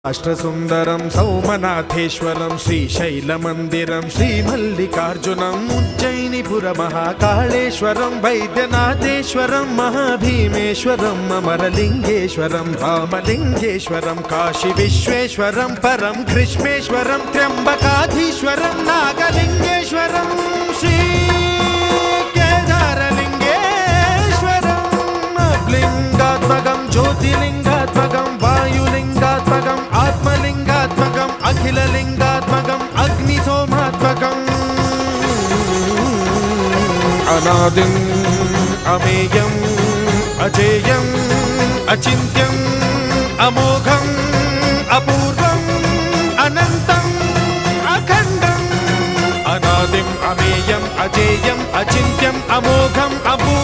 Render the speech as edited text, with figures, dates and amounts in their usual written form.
అష్టసుందరం సౌమనాథేశ్వరం శ్రీశైలమందిరం శ్రీమల్లికార్జునం ఉజ్జయినిపుర మహాకాళేశ్వరం వైద్యనాథేశ్వరం మహాభీమేశ్వరం అమరలింగేశ్వరం రామలింగేశ్వరం కాశీ విశ్వేశ్వరం పరం కృష్ణేశ్వరం త్ర్యంబకాధీశ్వరం నాగలింగేశ్వరం శ్రీ కేదారలింగేశ్వరం లింగాత్మకం జ్యోతిలింగాత్మకం వాయులింగాత్మకం ఆత్మలింగాత్మకం అఖిలలింగాత్మకం అగ్నిసోమాత్మకం అనాదిం అమేయం అజేయం అచింత్యం అమోఘం అపూర్వం అనంతం అఖండం అనాదిం అమేయం అజేయం అచింత్యం అమోఘం అపూర్వం